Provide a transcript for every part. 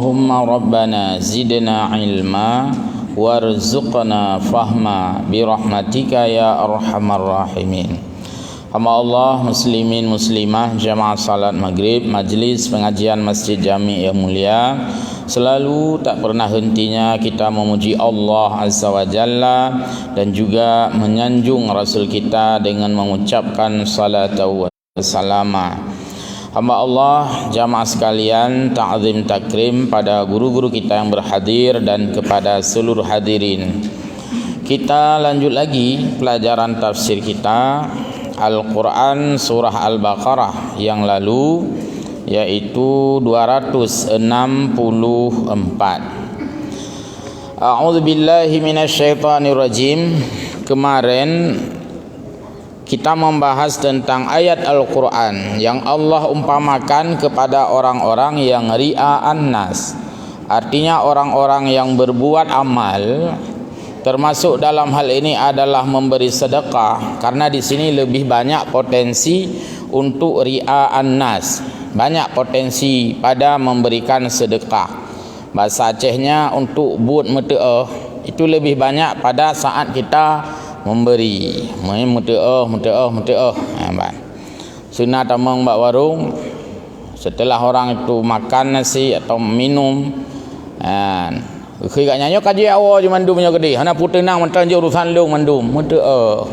Allahumma rabbana zidna ilma warzuqna fahma birahmatika ya arhamar rahimin. Hamba Allah, muslimin muslimah, jamaah salat maghrib, majlis pengajian Masjid Jami' yang mulia, selalu tak pernah hentinya kita memuji Allah Azza wa Jalla dan juga menyanjung Rasul kita dengan mengucapkan salatu wa salama. Hamba Allah, jamaah sekalian, ta'zim takrim pada guru-guru kita yang berhadir dan kepada seluruh hadirin. Kita lanjut lagi pelajaran tafsir kita Al-Quran surah Al-Baqarah yang lalu, yaitu 264. A'udzubillahi minasyaitonirrajim. Kemarin kita membahas tentang ayat Al-Quran yang Allah umpamakan kepada orang-orang yang ria'an nas. Artinya orang-orang yang berbuat amal, termasuk dalam hal ini adalah memberi sedekah, karena di sini lebih banyak potensi untuk ria'an nas. Banyak potensi pada memberikan sedekah. Bahasa Acehnya untuk buat mete'ah, itu lebih banyak pada saat kita memberi, mete'ah. Sunat tamang bak warung, setelah orang itu makan nasi atau minum, khi nyanyo kaji awal je mandum nya gede, hana putenang mentan je urusan lu mandum mete'ah.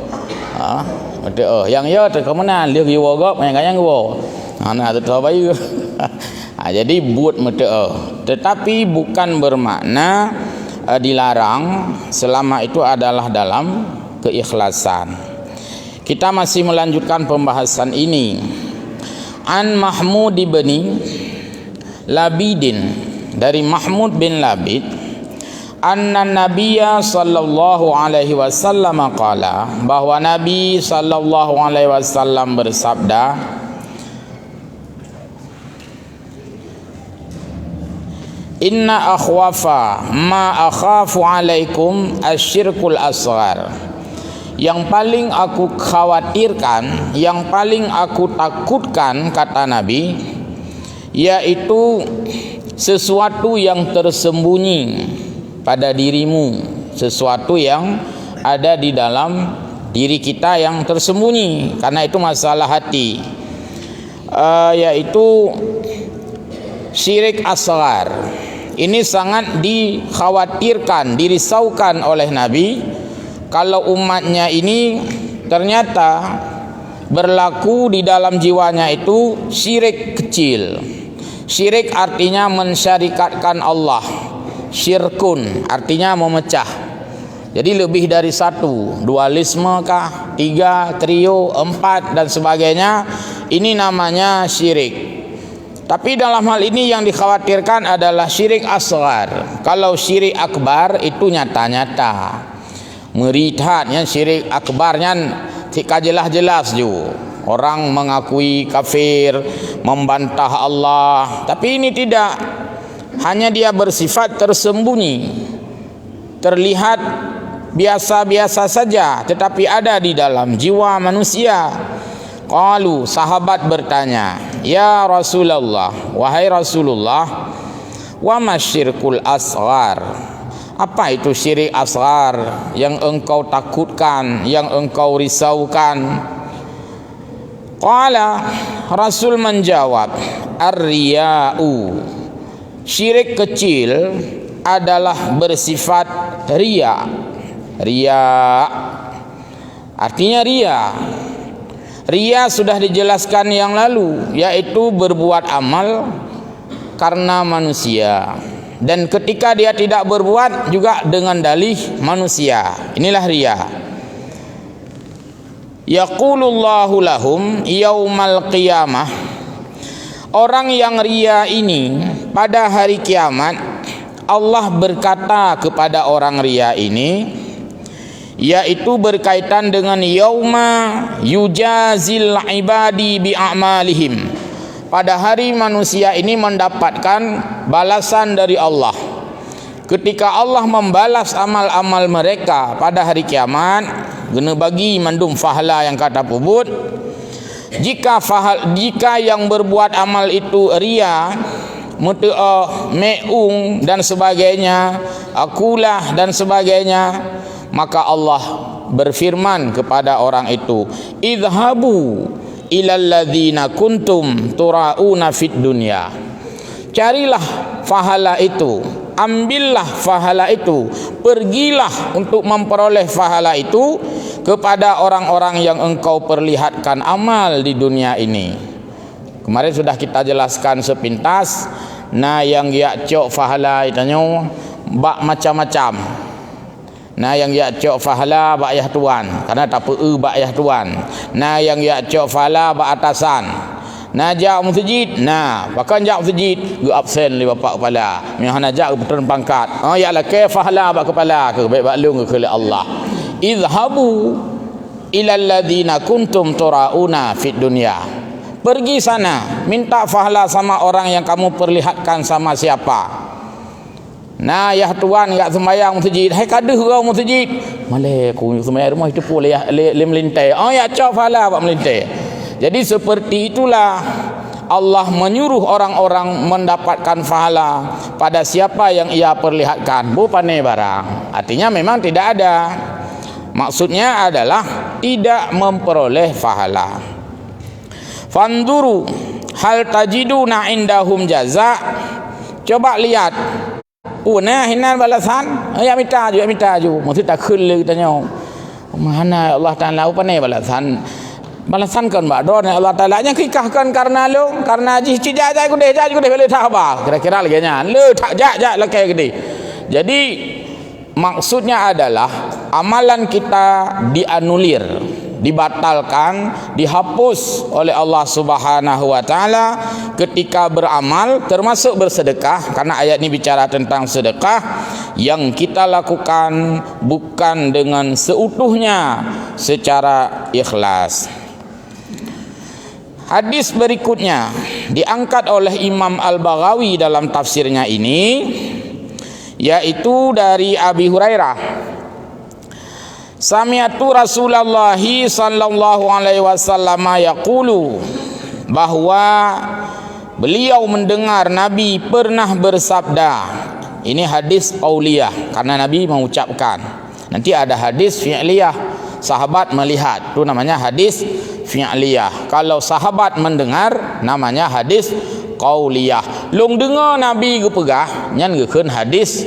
Mete'ah yang ya te kemenan dia giwa gop yang kaya giwa. Hana tu bayu. Jadi buat mete'ah, tetapi bukan bermakna dilarang selama itu adalah dalam keikhlasan. Kita masih melanjutkan pembahasan ini. An Mahmud bin Labidin, dari Mahmud bin Labid, anna Nabiyya sallallahu alaihi wasallam qala, bahwa Nabi sallallahu alaihi wasallam bersabda, inna akhwafa ma akhafu alaikum asyirkul asghar. Yang paling aku khawatirkan, yang paling aku takutkan, kata Nabi, yaitu sesuatu yang tersembunyi pada dirimu, sesuatu yang ada di dalam diri kita yang tersembunyi, karena itu masalah hati, yaitu syirik asghar. Ini sangat dikhawatirkan, dirisaukan oleh Nabi kalau umatnya ini ternyata berlaku di dalam jiwanya itu syirik kecil. Syirik artinya mensyarikatkan Allah. Syirkun artinya memecah. Jadi lebih dari satu, dualisme kah, tiga, trio, empat dan sebagainya, ini namanya syirik. Tapi dalam hal ini yang dikhawatirkan adalah syirik asghar. Kalau syirik akbar itu nyata-nyata. Merithatnya syirik akbarnya tika jelas-jelas juga. Orang mengakui kafir, membantah Allah. Tapi ini tidak, hanya dia bersifat tersembunyi, terlihat biasa-biasa saja, tetapi ada di dalam jiwa manusia. Qalu, sahabat bertanya, ya Rasulullah, wahai Rasulullah, wa masyirkul asghar, apa itu syirik asghar yang engkau takutkan, yang engkau risaukan? Qala, Rasul menjawab, ar-riya'u, syirik kecil adalah bersifat riya. Riya artinya riya. Riya sudah dijelaskan yang lalu, yaitu berbuat amal karena manusia, dan ketika dia tidak berbuat juga dengan dalih manusia. Inilah riya. Yaqulullahu lahum yaumal qiyamah, orang yang riya ini pada hari kiamat, Allah berkata kepada orang riya ini, yaitu berkaitan dengan yauma yujazil ibadi bi a'malihim, pada hari manusia ini mendapatkan balasan dari Allah. Ketika Allah membalas amal-amal mereka pada hari kiamat, guna bagi mandum fahala yang kata pubut. Jika yang berbuat amal itu riya, meung dan sebagainya, akulah dan sebagainya, maka Allah berfirman kepada orang itu, idhabu ilal ladzina kuntum turauna fid dunya. Carilah pahala itu, ambillah pahala itu, pergilah untuk memperoleh pahala itu kepada orang-orang yang engkau perlihatkan amal di dunia ini. Kemarin sudah kita jelaskan sepintas. Nah, yang ya cok pahala itanya bak macam-macam. Nah, yang ya cok pahala bak yah tuan, karena tak peu bak yah tuan. Nah, yang ya cok pahala bak atasan. Nah, jak masjid. Nah, bahkan jak masjid gu absen li bapak kepala. Yang hana jak turun pangkat. Oh ya lah ke pahala bak kepala ke baik bak lung ke Allah. Idhabu ilal ladzina kuntum turauna fid dunya. Pergi sana, minta pahala sama orang yang kamu perlihatkan sama siapa. Nah, ya tuan enggak sembahyang masjid, hai kaduh kau masjid. Malai aku sembahyang rumah itu pun le melintai. Oh ya cak pahala bak melintai. Jadi seperti itulah Allah menyuruh orang-orang mendapatkan pahala pada siapa yang ia perlihatkan. Bupane barang. Artinya memang tidak ada. Maksudnya adalah tidak memperoleh pahala. Fanduru hal tajiduna indahum jaza. Coba lihat. Nah hinan balasan. Ya minta ju. Maksud tak khul tanya. Mana Allah Taala apa ni balasan? Balasan kan mbak don Allah Taala nya kikahkan karena lo karena ji cijak jai gede boleh tak apa. Kira-kira lagi nya. Le tak jak lekai gede. Jadi maksudnya adalah amalan kita dianulir, dibatalkan, dihapus oleh Allah Subhanahu wa taala ketika beramal, termasuk bersedekah, karena ayat ini bicara tentang sedekah yang kita lakukan bukan dengan seutuhnya secara ikhlas. Hadis berikutnya diangkat oleh Imam Al-Baghawi dalam tafsirnya ini, yaitu dari Abi Hurairah. Sami'tu Rasulullah sallallahu alaihi wasallam yaqulu, bahwa beliau mendengar Nabi pernah bersabda. Ini hadis qauliyah karena Nabi mengucapkan. Nanti ada hadis fi'liyah, sahabat melihat, itu namanya hadis fi'liyah. Kalau sahabat mendengar namanya hadis qauliyah. Long dengar Nabi ge pegah nyan gekeun hadis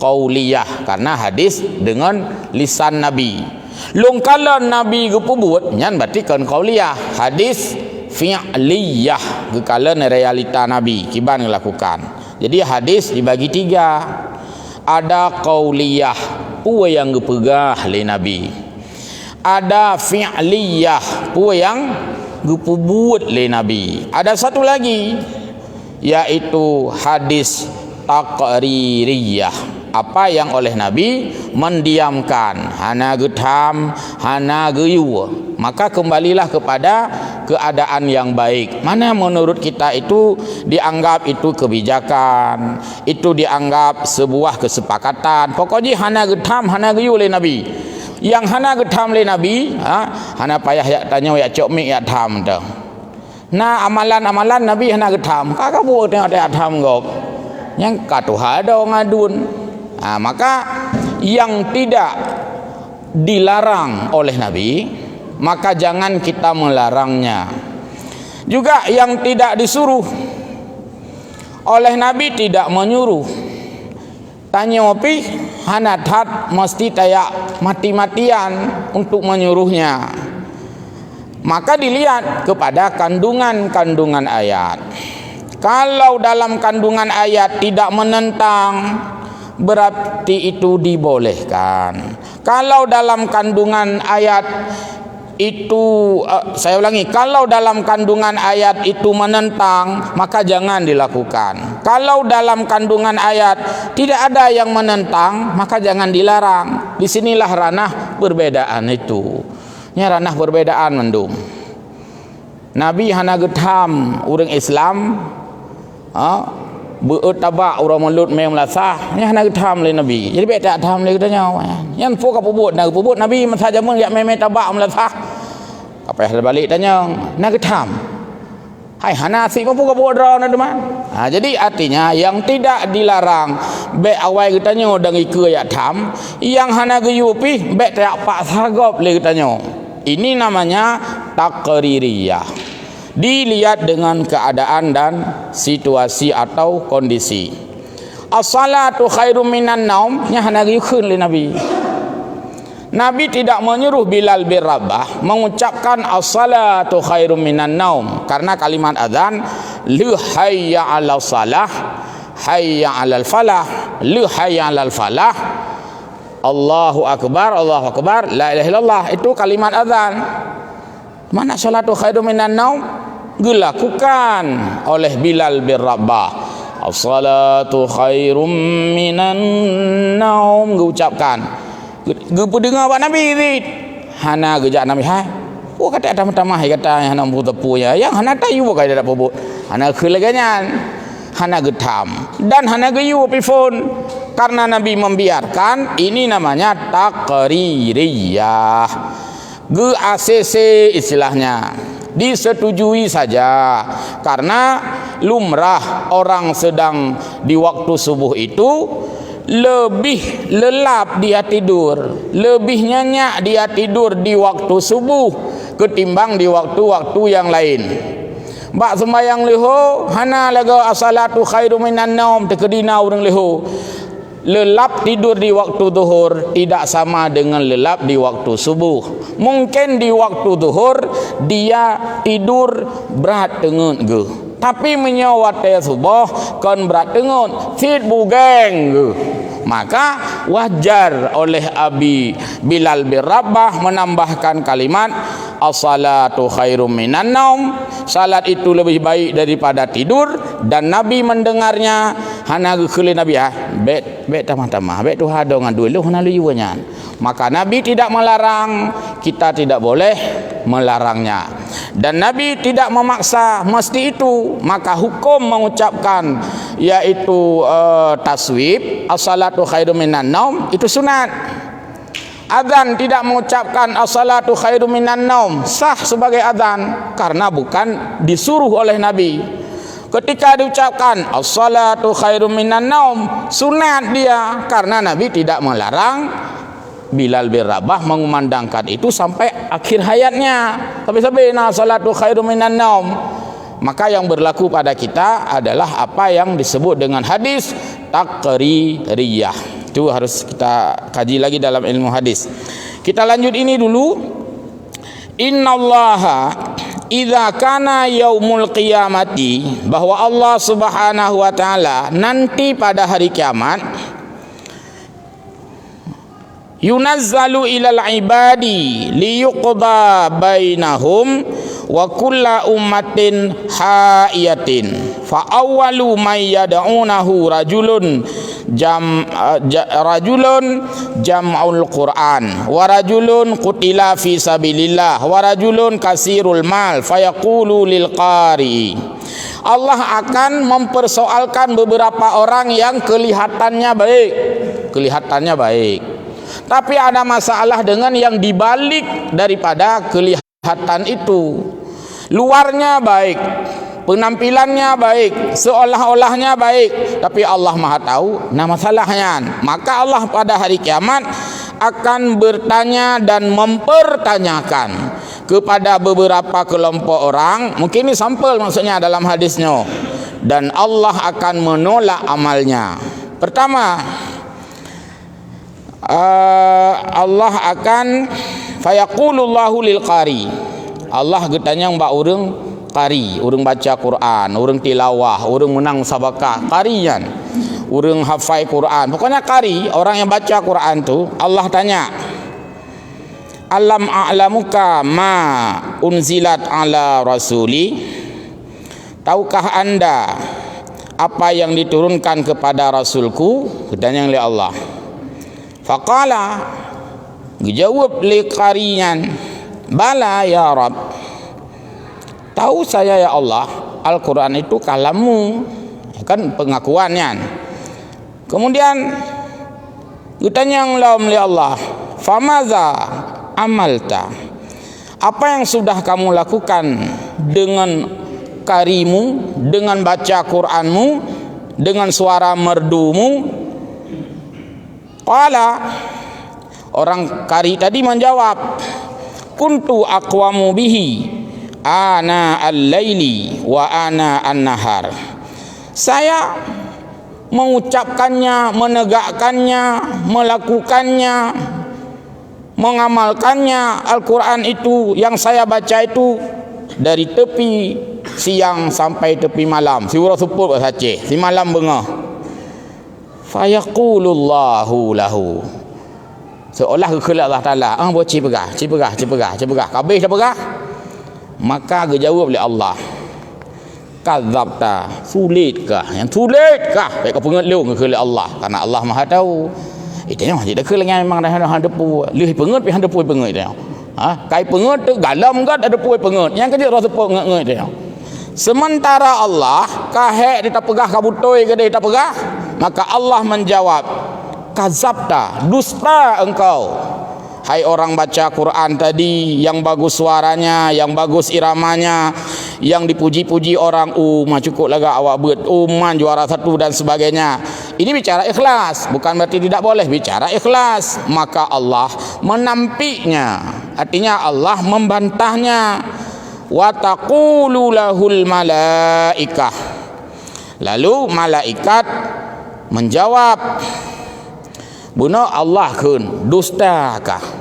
qauliyah karena hadis dengan lisan Nabi. Long kalau Nabi ge pebut nyan berarti kan qauliyah, hadis fi'liyah ge kalau realita Nabi kiban lakukan. Jadi hadis dibagi tiga. Ada qauliyah puwe yang ge pegah le Nabi. Ada fi'liyah puwe yang ge pebut le Nabi. Ada satu lagi yaitu hadis taqririyah, apa yang oleh Nabi mendiamkan, hana getam, hana geyu, maka kembalilah kepada keadaan yang baik. Mana menurut kita itu dianggap itu kebijakan, itu dianggap sebuah kesepakatan. Pokoknya hana getam, hana geyu oleh Nabi. Yang hana getam oleh Nabi, hana payah ya tanya ya cok mik ya tham dah. Nah amalan-amalan Nabi hana getam, kakak buat tengok dia tham gok. Yang katuha ada ngadun. Maka yang tidak dilarang oleh Nabi, maka jangan kita melarangnya. Juga yang tidak disuruh oleh Nabi tidak menyuruh. Tanya opi hanatat mesti tayak mati-matian untuk menyuruhnya. Maka dilihat kepada kandungan-kandungan ayat. Kalau dalam kandungan ayat tidak menentang, berarti itu dibolehkan. Kalau dalam kandungan ayat itu saya ulangi, kalau dalam kandungan ayat itu menentang, maka jangan dilakukan. Kalau dalam kandungan ayat tidak ada yang menentang, maka jangan dilarang. Disinilah ranah perbedaan itu. Ini ranah perbedaan mendung. Nabi hana getham urang Islam, beutaba urang mulut mem lasah, nya hana getham le Nabi. Jadi bet tak tham le katanya. Yan fu ka pubut Nabi man saja mun ya mem tabak melasah. Apa yang balik tanya, nak getham. Hai hana asik pun bodra na teman. Jadi artinya yang tidak dilarang be awai kita nyo dang ikut ayat tham, yang hana geyu pi be tak pak sagop le kita nyo. Ini namanya taqririyah. Dilihat dengan keadaan dan situasi atau kondisi. As-salatu khairum minan naum nya hana geyu keun le Nabi. Nabi tidak menyuruh Bilal bin Rabah mengucapkan as-salatu khairum minan naum, karena kalimat azan lu hayya 'alal salah, hayya 'alal falah, lu hayya 'alal falah, Allahu akbar, la ilaha illallah, itu kalimat azan. Mana salatu khairum minan naum dilakukan oleh Bilal bin Rabah. As-salatu khairum minan naum diucapkan. Gepu dengar buat Nabi ni. Hana gejak Nabi hai. Oh kata tamah-tamah kata hana bu tepunya. Yang hana tayu bukan ada pobot. Hana kheleganyan. Hana getam dan hana geyu pifon, karena Nabi membiarkan. Ini namanya taqririyah. GACC istilahnya. Disetujui saja, karena lumrah orang sedang di waktu subuh itu lebih lelap dia tidur, lebih nyenyak dia tidur di waktu subuh ketimbang di waktu-waktu yang lain. Bak sembahyang leho hana laga as-salatu khairum minan naum tekedina urang leho. Lelap tidur di waktu zuhur tidak sama dengan lelap di waktu subuh. Mungkin di waktu zuhur dia tidur berat tengen ge, tapi menyawat subuh kan berat tengen fit bugeng ge. Maka wajar oleh Abi Bilal bin Rabah menambahkan kalimat as-salatu khairum minan naum. Salat itu lebih baik daripada tidur. Dan Nabi mendengarnya hana geuleuh Nabi bet tamah-tamah bet tu hadongan dulu hana luyunya. Maka Nabi tidak melarang, kita tidak boleh melarangnya. Dan Nabi tidak memaksa mesti itu. Maka hukum mengucapkan yaitu taswib as-salatu khairum minan naum itu sunat. Adzan tidak mengucapkan as-salatu khairum minan naum sah sebagai adzan, karena bukan disuruh oleh Nabi. Ketika diucapkan as-salatu khairum minan naum sunat dia, karena Nabi tidak melarang Bilal bin Rabah mengumandangkan itu sampai akhir hayatnya. Sampai as-salatu khairum minan naum. Maka yang berlaku pada kita adalah apa yang disebut dengan hadis taqririyah. Itu harus kita kaji lagi dalam ilmu hadis. Kita lanjut ini dulu. Innallaha idza kana yaumul qiyamati, bahwa Allah Subhanahu wa taala nanti pada hari kiamat yunazzalu ilal ibadi liyuqda bainahum wa kulla ummatin haiyatin fa awwalu may yad'unahu rajulun jam'ul Qur'an wa rajulun qutila fi sabilillah wa rajulun kasirul mal fayaqulu lil qari. Allah akan mempersoalkan beberapa orang yang kelihatannya baik, tapi ada masalah dengan yang dibalik daripada kelihatan itu. Luarnya baik, penampilannya baik, seolah-olahnya baik, tapi Allah Maha tahu nah masalahnya. Maka Allah pada hari kiamat akan bertanya dan mempertanyakan kepada beberapa kelompok orang. Mungkin ini sampel maksudnya dalam hadisnya. Dan Allah akan menolak amalnya. Pertama, Allah akan fayaqulullahu lil qari. Allah getanya mbak urang qari, urang baca Quran, urang tilawah, urang menang sabakah, qarian. Urang hafai Quran. Pokoknya qari, orang yang baca Quran tu, Allah tanya, alam a'lamuka ma unzilat ala rasuli? Tahukah anda apa yang diturunkan kepada rasulku? Ketanya oleh Allah. Faqala, dijawab li qariyan, bala ya Rabb, tahu saya ya Allah, Al-Quran itu kalammu, kan pengakuannya. Kemudian ditanya oleh Allah, famaza amalta, apa yang sudah kamu lakukan dengan karimu, dengan baca Quranmu, dengan suara merdumu. Qala, orang kari tadi menjawab, kuntu aqwamu bihi ana al-laili wa ana an-nahar. Saya mengucapkannya, menegakkannya, melakukannya, mengamalkannya Al-Quran itu yang saya baca itu dari tepi siang sampai tepi malam. Si urang suput saja, si malam bengah. Fayaqulullahu lahu, seolah kekhulak Allah Ta'ala, buat cipegah. Habis dah pegah. Maka dijawab oleh Allah, kadzabta, sulitkah? Yang sulitkah? Baik kau pengelung kekhulak Allah, karena Allah Maha tahu. Itu yang tidak kekhulak memang dah ada pu. Lih penget pi ada pu penget dia. Kai penget tu galam gat ada pu penget. Yang kerja rasa pu nget dia. Sementara Allah kahek dia tak pegah kabutoi ke dia tak pegah, maka Allah menjawab, kadzabta, dusta engkau. Hai orang baca Quran tadi, yang bagus suaranya, yang bagus iramanya, yang dipuji-puji orang, cukup laga awak buat, man juara satu dan sebagainya. Ini bicara ikhlas, bukan berarti tidak boleh bicara ikhlas. Maka Allah menampiknya, artinya Allah membantahnya. Wa taqulu lahul malaikah, lalu malaikat menjawab, buno Allah kun dustakah?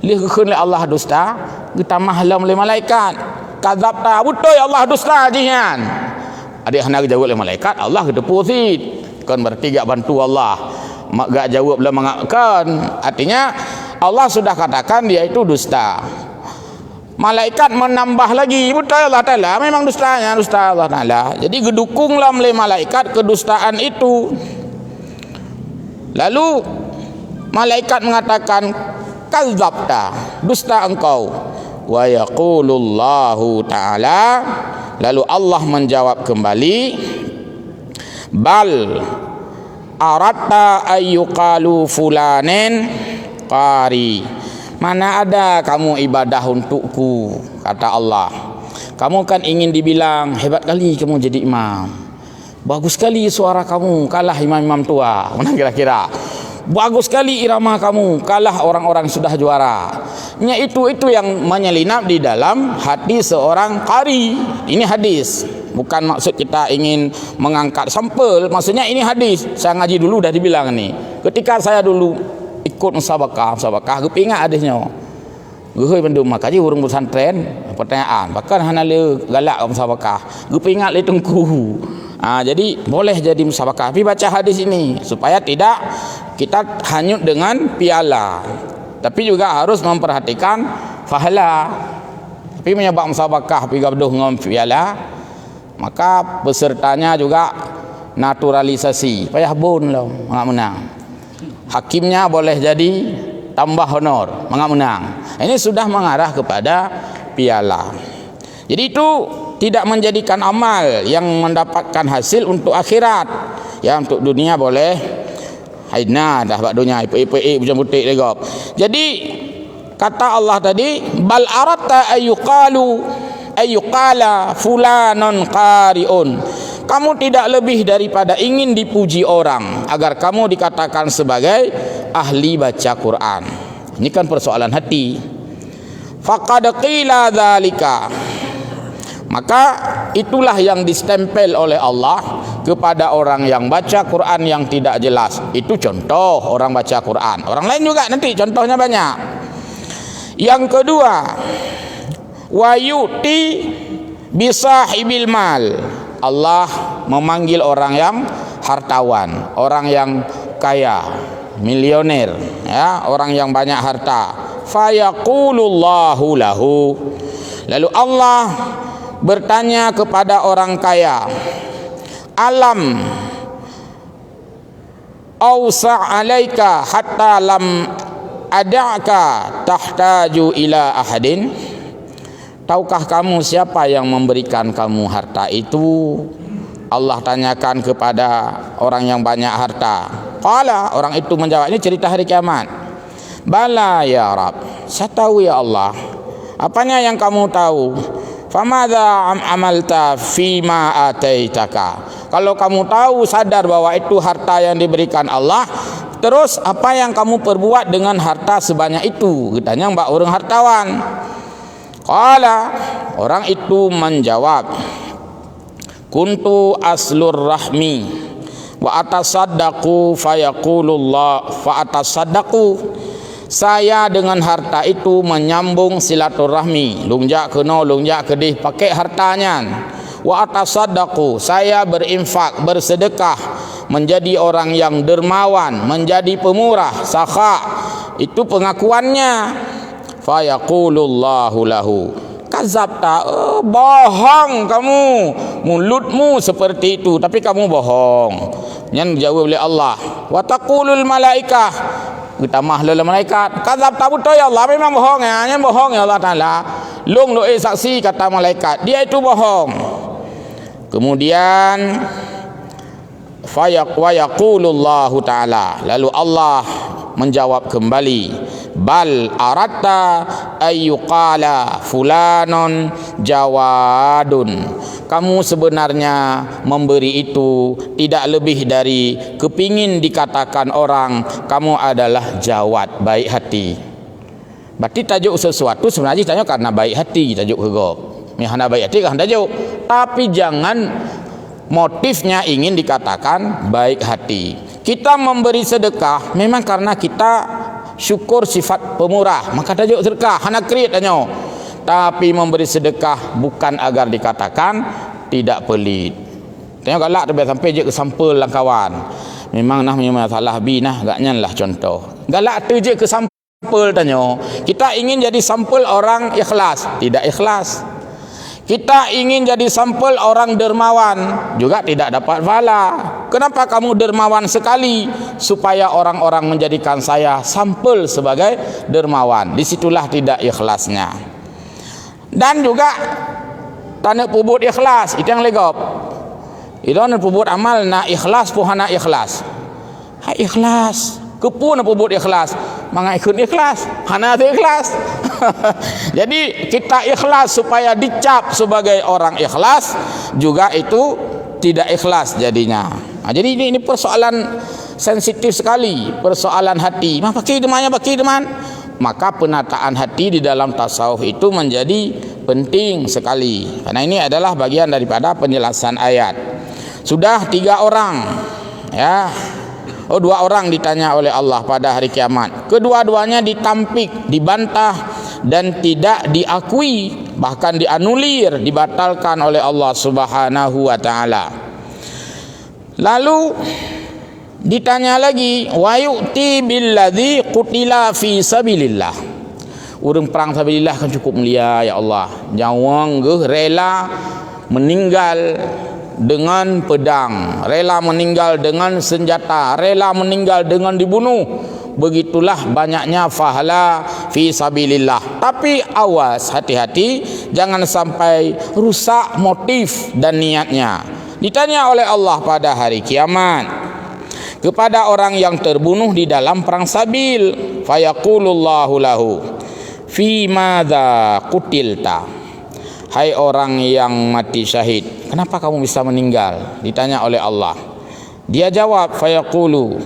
Lih kun Allah dusta, kita mahlam oleh malaikat. Kadzabta, betul Allah dusta jian. Adik hendak jawab oleh malaikat, Allah kedeposit. Kan berarti gak bantu Allah. Gak jawab lah mengakkan. Artinya Allah sudah katakan dia itu dusta. Malaikat menambah lagi, betul Allah Ta'ala memang dustanya, dusta Allah Ta'ala. Jadi gedukunglah oleh malaikat kedustaan itu. Lalu malaikat mengatakan, kadzabta, dusta engkau. Wa yaqulullahu Ta'ala, lalu Allah menjawab kembali, bal aratta ayyuqalu fulanin qari. Mana ada kamu ibadah untukku, kata Allah. Kamu kan ingin dibilang, hebat kali kamu jadi imam, bagus sekali suara kamu, kalah imam-imam tua. Mana kira-kira? Bagus sekali irama kamu, kalah orang-orang sudah juara. Itu yang menyelinap di dalam hati seorang qari. Ini hadis, bukan maksud kita ingin mengangkat sampel. Maksudnya ini hadis. Saya ngaji dulu dah dibilang ni. Ketika saya dulu ikut musabakah, gue ingat hadisnya. Gue bandung makaji urung pesantren, pertanyaan, bahkan hana le galak musabakah. Gue ingat le tengku. Jadi boleh jadi musabakah, tapi baca hadis ini supaya tidak kita hanyut dengan piala. Tapi juga harus memperhatikan fahala. Tapi menyebab musabakah pi gaduh dengan piala, maka pesertanya juga naturalisasi. Payah bun lah menang. Hakimnya boleh jadi tambah honor, menang. Ini sudah mengarah kepada piala. Jadi itu tidak menjadikan amal yang mendapatkan hasil untuk akhirat. Ya, untuk dunia boleh. Haidna dah bak dunia ipe bujang butik legop. Jadi kata Allah tadi, bal aratta ayyuqala fulanun qari'un. Kamu tidak lebih daripada ingin dipuji orang agar kamu dikatakan sebagai ahli baca Quran. Ini kan persoalan hati. Faqad qila dzalika, maka itulah yang distempel oleh Allah kepada orang yang baca Quran yang tidak jelas. Itu contoh orang baca Quran. Orang lain juga nanti contohnya banyak. Yang kedua, wa yu'ti bisahibil mal. Allah memanggil orang yang hartawan, orang yang kaya, milioner, ya, orang yang banyak harta. Fayaqulullahu lahu, lalu Allah bertanya kepada orang kaya, alam ausa' alaika hatta lam ada'ka tahtaju ila ahadin. Tahukah kamu siapa yang memberikan kamu harta itu? Allah tanyakan kepada orang yang banyak harta. Qala, orang itu menjawab, ini cerita hari kiamat. Bala ya Rabb, saya tahu ya Allah. Apanya yang kamu tahu? famadza amalta fima ataitaka. Kalau kamu tahu sadar bahwa itu harta yang diberikan Allah, terus apa yang kamu perbuat dengan harta sebanyak itu? Tanya mbak orang hartawan. Qala, orang itu menjawab, kuntu aslur rahmi wa atasaddaqu fayaqulullah fa atasaddaqu. Saya dengan harta itu menyambung silaturahmi, lungjak kena lungjak kedih pakai hartanya. Wa atasaddaqu, saya berinfak, bersedekah, menjadi orang yang dermawan, menjadi pemurah, sakha. Itu pengakuannya. Fa yaqulullahu lahu, kazabta, bohong kamu, mulutmu seperti itu tapi kamu bohong. Yang dijawab oleh Allah, wa taqulul malaikah, kita mahlul malaikat, kazabta, betul ya Allah, memang bohong ya, yang bohong ya Allah Taala. Long doa saksi, kata malaikat, dia itu bohong. Kemudian wa yaqulullahu Taala, lalu Allah menjawab kembali, bal aratta ayyuqala fulanun jawadun. Kamu sebenarnya memberi itu tidak lebih dari kepingin dikatakan orang kamu adalah jawad, baik hati. Berarti tajuk sesuatu sebenarnya tanya karena baik hati, tajuk hegop. Mihana baik hati kan tajuk. Tapi jangan motifnya ingin dikatakan baik hati. Kita memberi sedekah memang karena kita syukur sifat pemurah, maka tajuk sedekah hana kriit tanya. Tapi memberi sedekah bukan agar dikatakan tidak pelit. Tengok galak tu sampai je ke sampel lang kawan. Memang nah masalah binah agaknya lah contoh. Galak tu je ke sampel tanya. Kita ingin jadi sampel orang ikhlas, tidak ikhlas. Kita ingin jadi sampel orang dermawan, juga tidak dapat pahala. Kenapa kamu dermawan sekali? Supaya orang-orang menjadikan saya sampel sebagai dermawan. Disitulah tidak ikhlasnya. Dan juga tanda pubut ikhlas, itu yang legop. Itu tanda pubut amal na ikhlas pohana ikhlas. Hai ikhlas, kepu na pubut ikhlas. Mangai ikut ikhlas, hana tu ikhlas. Jadi kita ikhlas supaya dicap sebagai orang ikhlas, juga itu tidak ikhlas jadinya. Jadi ini persoalan sensitif sekali, persoalan hati. Mah pakai demannya pakai deman. Maka penataan hati di dalam tasawuf itu menjadi penting sekali. Karena ini adalah bagian daripada penjelasan ayat. Sudah 3 orang, ya. 2 orang ditanya oleh Allah pada hari kiamat. Kedua-duanya ditampik, dibantah dan tidak diakui, bahkan dianulir, dibatalkan oleh Allah Subhanahu wa taala. Lalu ditanya lagi, wa yu'ti billadzi qutila fi sabilillah. Urang perang sabilillah kan cukup mulia ya Allah. Jawang ge rela meninggal dengan pedang, rela meninggal dengan senjata, rela meninggal dengan dibunuh. Begitulah banyaknya fahala fi sabilillah. Tapi awas, hati-hati jangan sampai rusak motif dan niatnya. Ditanya oleh Allah pada hari kiamat kepada orang yang terbunuh di dalam perang sabil, fayaqulullahu lahu fi madza qutilta. Hai orang yang mati syahid, kenapa kamu bisa meninggal? Ditanya oleh Allah. Dia jawab, fayaqulu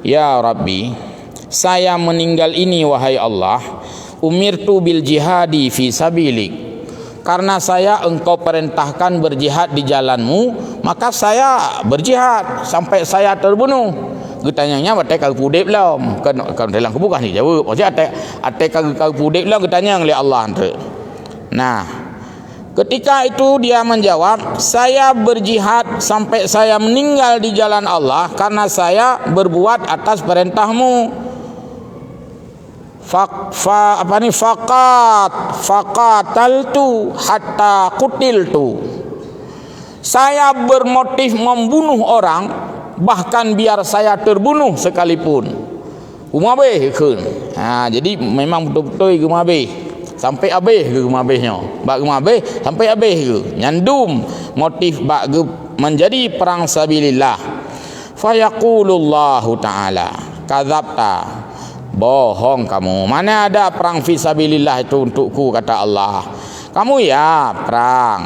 ya Rabbi, saya meninggal ini wahai Allah, umirtu bil jihadi fi sabilik. Karena saya engkau perintahkan berjihad di jalanmu, maka saya berjihad sampai saya terbunuh. Getanyanya batai kau pudip lah. Kan dalam kebukan ni jawab. Maksudnya atai kau pudip lah getanya oleh Allah. Nah, ketika itu dia menjawab, saya berjihad sampai saya meninggal di jalan Allah karena saya berbuat atas perintahmu. Faqataltu hatta qutiltu. Saya bermotif membunuh orang bahkan biar saya terbunuh sekalipun. Umabeh keun. Jadi memang betul-betul umabeh sampai abeh ke umabehnya. Bak umabeh sampai abeh ke. Nyandum motif bak menjadi perang sabilillah. Fayaqulullahu taala, kadzabta. Bohong kamu. Mana ada perang fisabilillah itu untukku, kata Allah. Kamu ya perang,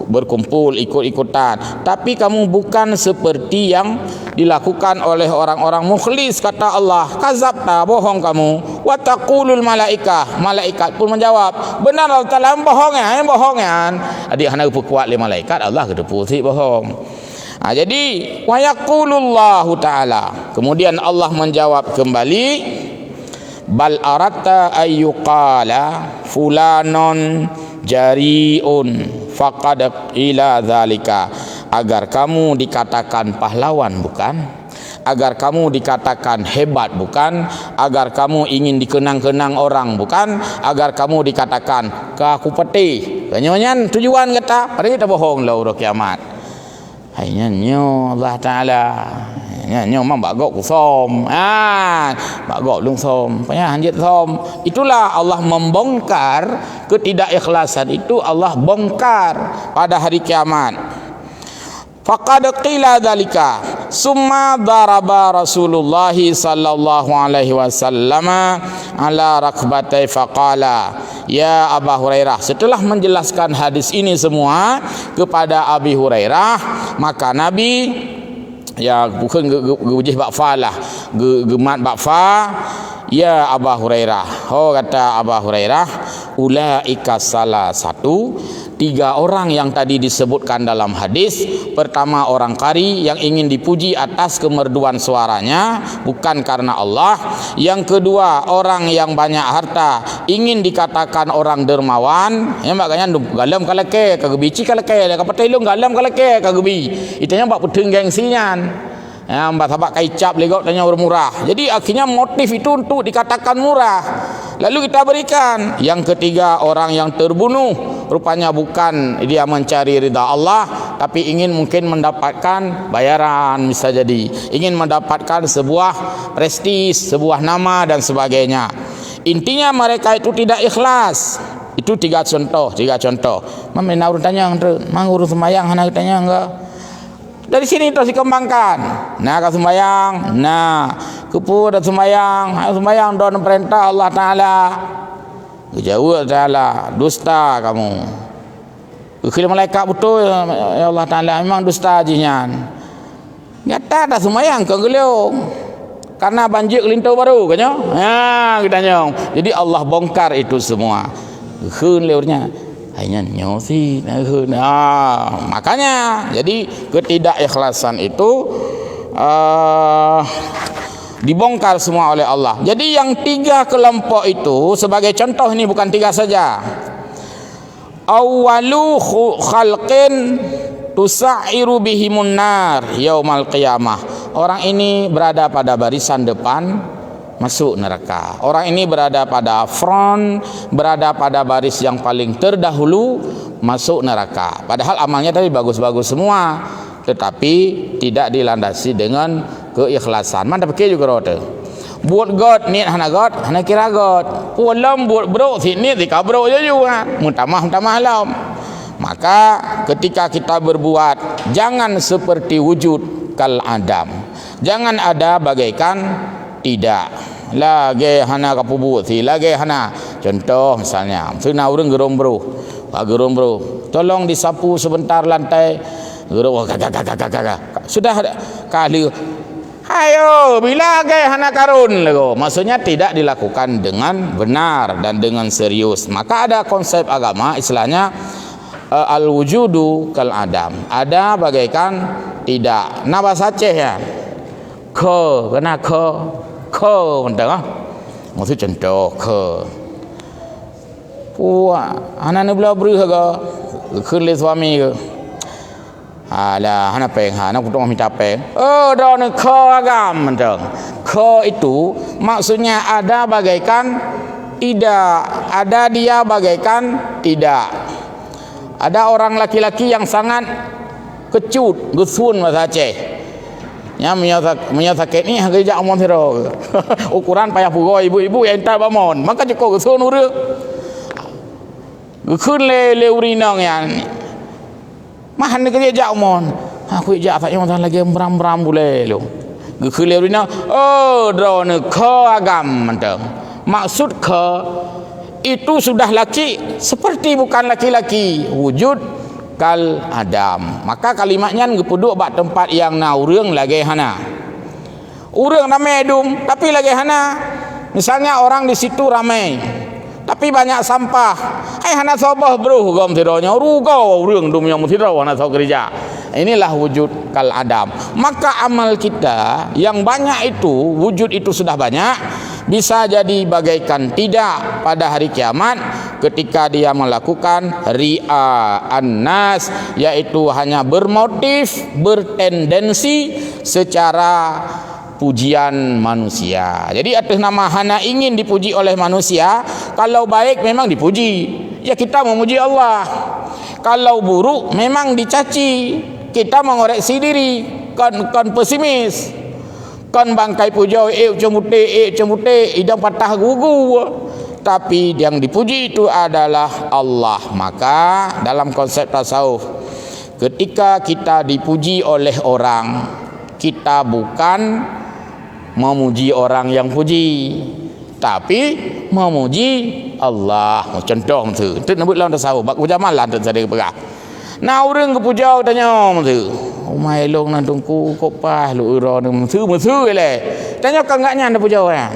berkumpul ikut-ikutan, tapi kamu bukan seperti yang dilakukan oleh orang-orang mukhlis. Kata Allah, kazabta, bohong kamu. Wa taqulul malaikah, malaikat pun menjawab, benar Allah Taala bohongan, bohongan. Adik hana kuat le malaikat, Allah kata putih bohong. Jadi wa yaqulullahu taala, kemudian Allah menjawab kembali, bal aratta ayyuqala fulanon jariun faqad ila zalika, agar kamu dikatakan pahlawan bukan, agar kamu dikatakan hebat bukan, agar kamu ingin dikenang-kenang orang bukan, agar kamu dikatakan kaku peti kanyanyan tujuan kata pada kita bohong lah urang kiamat. Hanya nyo Allah Taala nyo mang bagok kusom bagok lung som payah hanjit som. Itulah Allah membongkar ketidakikhlasan itu, Allah bongkar pada hari kiamat. Faqad qila dzalika summa daraba Rasulullah sallallahu alaihi wasallam ala rakbatai faqala ya Abu Hurairah. Setelah menjelaskan hadis ini semua kepada Abi Hurairah, maka Nabi ya bukan gejih bakfa lah, gemat bakfa, ya Abu Hurairah. Oh, kata Abu Hurairah, ulaika salah satu, 3 orang yang tadi disebutkan dalam hadis. Pertama, orang qari yang ingin dipuji atas kemerduan suaranya bukan karena Allah. Yang kedua, orang yang banyak harta ingin dikatakan orang dermawan, ya makanya galam kalake kagebici kalake kapatilung galam kalake kagebi itanya bak peteng gengsinya, ya mbak tabak kaicap legok tanya orang murah. Jadi akhirnya motif itu untuk dikatakan murah, lalu kita berikan. Yang ketiga, orang yang terbunuh, rupanya bukan dia mencari ridha Allah, tapi ingin mungkin mendapatkan bayaran, bisa jadi ingin mendapatkan sebuah prestis, sebuah nama dan sebagainya. Intinya mereka itu tidak ikhlas. Itu 3 contoh. Mami nak urut tanya mang urut sembahyang hana tanya enggak. Dari sini terus dikembangkan. Nah, ka sembahyang, nah, kupu dan sembahyang don perintah Allah Taala. Jauh Taala, dusta kamu. Kalau malaikat betul ya Allah Taala memang dusta jinyan. Nyata dah sembahyang ke geliung. Karena banjir kelintu baru katanya. Ha katanya. Jadi Allah bongkar itu semua. Khun leurnya hanya nyosi makanya jadi ketidakikhlasan itu dibongkar semua oleh Allah. Jadi yang 3 kelompok itu sebagai contoh, ini bukan 3 saja. Awwalu khalqin tusairu bihimun nar yaumal qiyamah. Orang ini berada pada barisan depan masuk neraka. Orang ini berada pada front, berada pada baris yang paling terdahulu masuk neraka. Padahal amalnya tadi bagus-bagus semua, tetapi tidak dilandasi dengan keikhlasan. Mana fikir juga rote. Buat God ni hana God, hana kira God. Pulam buat bro sini di kabro je juga. Mutamah lam. Maka ketika kita berbuat, jangan seperti wujud kal adam. Jangan ada bagaikan tidak. Lagi hana kapubu si lagi hana. Contoh misalnya, sena urang gerombro. Pak gerombro, tolong disapu sebentar lantai. Gerombro gagak. Sudah kali. Ayo, bila lagi hana karun lego. Maksudnya tidak dilakukan dengan benar dan dengan serius. Maka ada konsep agama istilahnya al-wujudu kal adam. Ada bagaikan tidak. Nah bahasa Aceh ya. Kena entah ah. Maksud contoh puak anak ni belah beri ke khun le suami ke alah hana peng hana kutong minta peng dah ni agam mentang itu maksudnya ada bagaikan tidak, ada dia bagaikan tidak. Ada orang laki-laki yang sangat kecut gusun bahasa Aceh. Ya menyatakan ni kerja amon hero. Ukuran payah pugoi ibu-ibu yang tak bamon. Maka cukup gesun ure. Gekun le urinang yang. Mahan ni kerja amon. Aku kerja tak yang lagi beram-beram boleh lo. Gekun le urinang. Oh, drone ke agam mentang. Maksud ke itu sudah laki seperti bukan laki-laki, wujud kal Adam. Maka kalimatnya ngepuduk bak tempat yang na urang lagi hana. Urang ramai dum tapi lagi hana. Misalnya orang di situ ramai tapi banyak sampah. Hana sabah bro gom tironya rugau urang dum yang mutirau hana sau gereja. Inilah wujud kal Adam. Maka amal kita yang banyak itu, wujud itu sudah banyak, bisa jadi bagaikan tidak pada hari kiamat ketika dia melakukan ria'an nas, yaitu hanya bermotif, bertendensi secara pujian manusia. Jadi atas nama hana ingin dipuji oleh manusia. Kalau baik memang dipuji, ya kita memuji Allah. Kalau buruk memang dicaci, kita mengoreksi diri. Kon pesimis, kon bangkai pujau cemute idang patah gugu. Tapi yang dipuji itu adalah Allah. Maka dalam konsep tasawuf, ketika kita dipuji oleh orang, kita bukan memuji orang yang puji, tapi memuji Allah. Contoh tu nak buat lawan tasawuf bak jamalah tu saya berah. Nah urang ke pujau tanya tu. Umai long nan tungku kopah lu ura ni mesu le. Tanya kan gaknya anda pujau ya.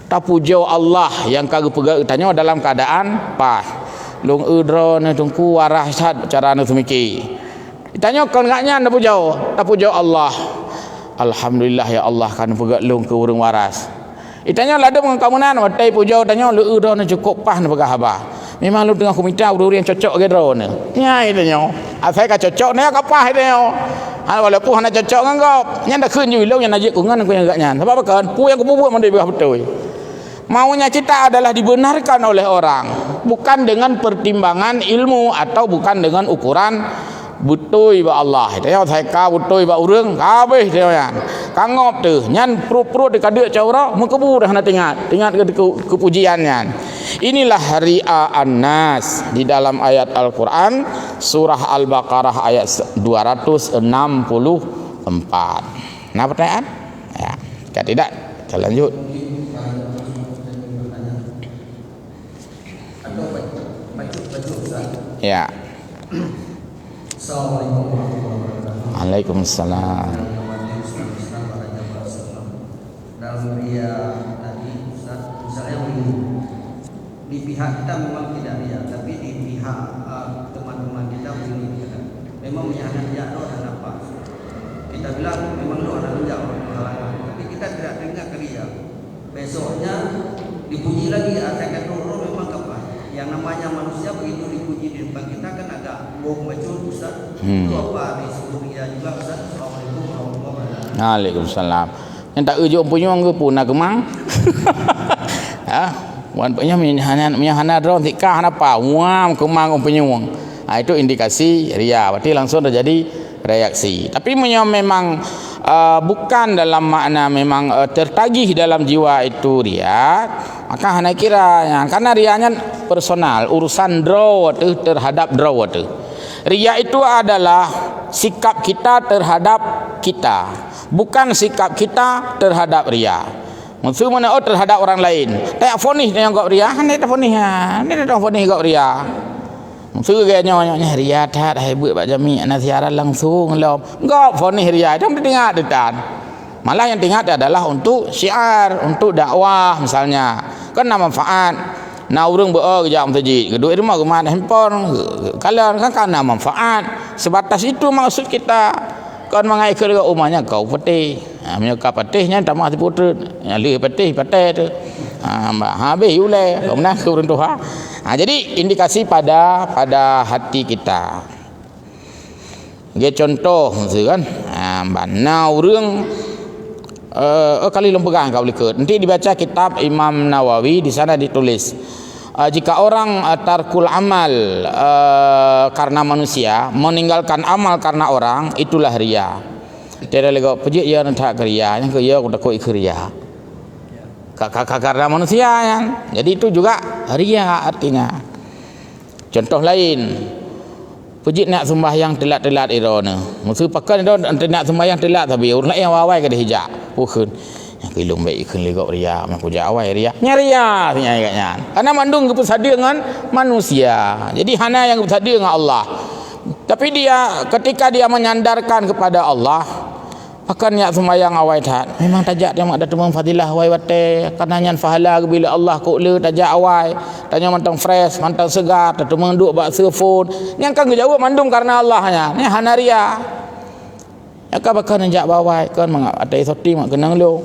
Tak pujau Allah yang kagak pegang tanya dalam keadaan pas. Long udra ni tungku warah sad cara nu semiki. Tanya kan gaknya anda pujau, tak pujau Allah. Alhamdulillah ya Allah kan pegang long ke urang waras. Itanya lada mengkamunan watai pujau tanya lu udra ni cukup pas ni pegang habah. Memang lu tengah komita urang yang cocok ke drone. Ya itanya. Asai ka cocok ni ka pas itanya. Walaupun hana cocok ngan kau. Nya dah keun ju long yang najik kungan ku yang agaknya. Sebab apa kan? Pu yang kububuh mandai belah betul. Maunya kita adalah dibenarkan oleh orang, bukan dengan pertimbangan ilmu atau bukan dengan ukuran butoi ba Allah. Tanya sai ka butoi ba urang kabeh tanya. Kangop tu nyan perut dekat caura mengkebu dah nak tingat ke pujiannya. Inilah ria'an nas di dalam ayat Al-Quran surah Al-Baqarah ayat 264. Nah pertanyaan? Ya, jika tidak kita lanjut. Ya. Assalamualaikum warahmatullahi wabarakatuh. Waalaikumsalam. Dalam ria tadi Ustaz, misalnya di pihak kita memang tidak ria, tapi di pihak teman-teman kita begini kan. Memang menyangka dia doa dan apa. Kita bilang memang doa dan jauh halangan, tapi kita tidak dengar ria. Besoknya dipuji lagi, akan doa memang apa? Yang namanya manusia begitu dipuji di depan kita kan agak bau macul Ustaz. Itu apa disebut ria juga Ustaz? Assalamualaikum warahmatullahi wabarakatuh. Waalaikumsalam. Yang tak ujuk punyong ke pun nak kemang. Ha, wan punya hana drone tikah apa? Wam kemang punyong. Ha, itu indikasi ria. Berarti langsung terjadi reaksi. Tapi memang bukan dalam makna memang tertagih dalam jiwa itu ria. Maka hana kira karena rianya personal, urusan draw terhadap draw tu. Ria itu adalah sikap kita terhadap kita, bukan sikap kita terhadap ria. Maksud mana terhadap orang lain. Tak fonis yang kau ria, ni tak fonis ha. Ni tak fonis kau ria. Maksud gayanya ria tak hebat bak jami ana siaran langsung lom. Engkau fonis ria, jangan didengar detan. Malah yang diingat adalah untuk syiar, untuk dakwah misalnya. Kan ada manfaat. Nah urang ke jam masjid, kedua rumah rumah handphone, kalau kan ada manfaat. Sebatas itu maksud kita. Kan mangai ke rumahnya kau petih. Menyuka petihnya tak mati putra. Li petih tu. Habis ulai, kau nak ke urang Tuhan. Jadi indikasi pada hati kita. Dia contoh kan. Nah urang kali lempegang kau boleh ke. Nanti dibaca kitab Imam Nawawi, di sana ditulis jika orang tarkul amal karena manusia, meninggalkan amal karena orang, itulah ria. Tidak lagi pejik ya nak ria, yang ke ya aku takut ikut ria. Karena manusia kan. Jadi itu juga ria artinya. Contoh lain, pejik nak sembahyang telat-telat irona. Maksud pakai itu nak sembahyang telat tapi orang lain wawai ke dia hijab. Bukan. yang kilung baik ikan legok ria aku jawai ria nyaria katnya karena mandung kepersada dengan manusia. Jadi hana yang kepersada dengan Allah. Tapi dia ketika dia menyandarkan kepada Allah akan niat sembahyang awai tat memang tajak dia mak datang fadilah awai wate kananyan fahala bila Allah ko le tajak awai tanya mantang fresh mantang segar datang duk bak telefon yang kan jawab mandung karena Allahnya ni hanaria ya ka bakal najak bawai kan mangap atai soti mak kenang lu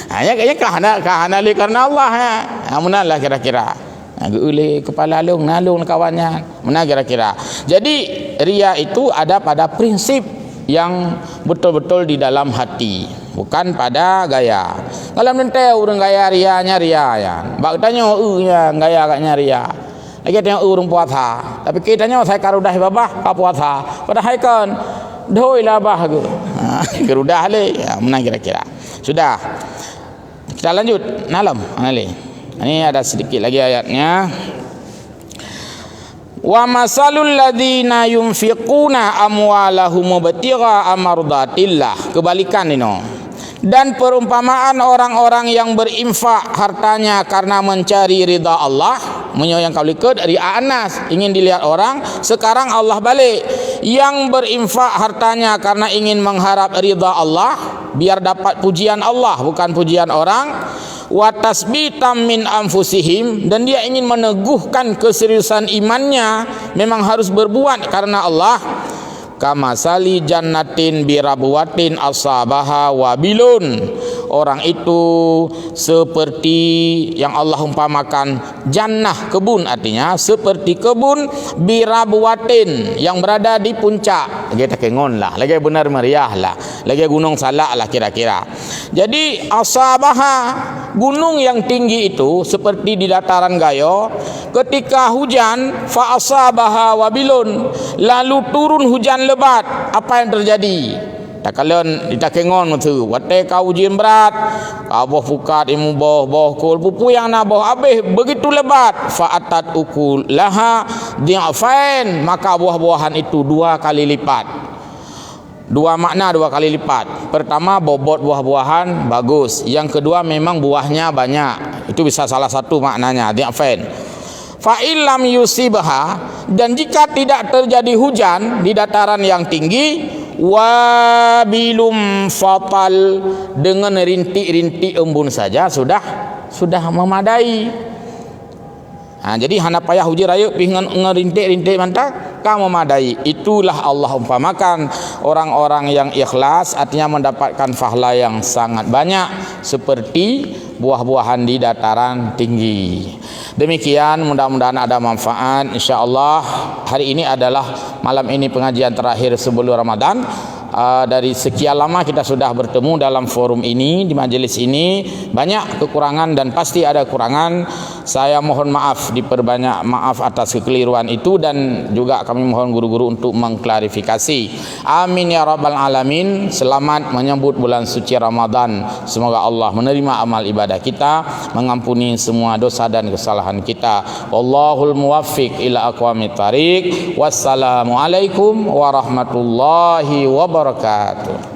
hanya kaya kahana le karena Allah ya munalah kira-kira geule kepala long nalung kawannya mana kira-kira. Jadi ria itu ada pada prinsip yang betul-betul di dalam hati, bukan pada gaya. Kalau nanti orang gaya rianya ria ya. Bak tanya nya gaya agaknya ria. Lagi tengok orang puasa. Tapi kita tanya saya karudah babah ka puasa. Padahal kan doi lah bah ke. Karudah le. Ya, mana kira-kira. Sudah. Kita lanjut malam ali. Ini ada sedikit lagi ayatnya. Wa masalul ladzina yunfiquna amwalahum mubtigha amardatillah. Kebalikan ini. Dan perumpamaan orang-orang yang berinfak hartanya karena mencari ridha Allah, yang kau lihat ria anas, ingin dilihat orang. Sekarang Allah balik, yang berinfak hartanya karena ingin mengharap ridha Allah, biar dapat pujian Allah bukan pujian orang. Wa tasbitam min anfusihim, dan dia ingin meneguhkan keseriusan imannya, memang harus berbuat karena Allah. Kama sali jannatin birabwatin asabaha wabilun. Orang itu seperti yang Allah umpamakan jannah, kebun, artinya seperti kebun birabwatin yang berada di puncak. Lagi takengon lah, lagi benar meriah lah, lagi gunung Salak lah kira-kira. Jadi asabaha, gunung yang tinggi itu seperti di dataran gayo. Ketika hujan fa asabaha wabilun, lalu turun hujan lebat, apa yang terjadi? Tak kalian ditakengon tu wate kau ujian berat kau boh pukat imu boh kul pupu yang na boh habis begitu lebat fa'atat ukul laha di'afain, maka buah-buahan itu 2 kali lipat. 2 makna 2 kali lipat. Pertama bobot buah-buahan bagus, yang kedua memang buahnya banyak. Itu bisa salah satu maknanya di'afain. Fa illam yusibha, dan jika tidak terjadi hujan di dataran yang tinggi, wabilum fatal, dengan rintik-rintik embun saja sudah memadai. Jadi hana payah hujan raya pingan ngerintik-rintik mantap ka memadai. Itulah Allah umpamakan orang-orang yang ikhlas, artinya mendapatkan pahala yang sangat banyak seperti buah-buahan di dataran tinggi. Demikian, mudah-mudahan ada manfaat. InsyaAllah hari ini adalah malam ini pengajian terakhir sebelum Ramadan. Dari sekian lama kita sudah bertemu dalam forum ini, di majelis ini. Banyak kekurangan dan pasti ada kekurangan. Saya mohon maaf, diperbanyak maaf atas kekeliruan itu, dan juga kami mohon guru-guru untuk mengklarifikasi. Amin ya rabbal alamin. Selamat menyambut bulan suci Ramadan. Semoga Allah menerima amal ibadah kita, mengampuni semua dosa dan kesalahan kita. Wallahul muwaffiq ila aqwamit thariq. Wassalamualaikum warahmatullahi wabarakatuh.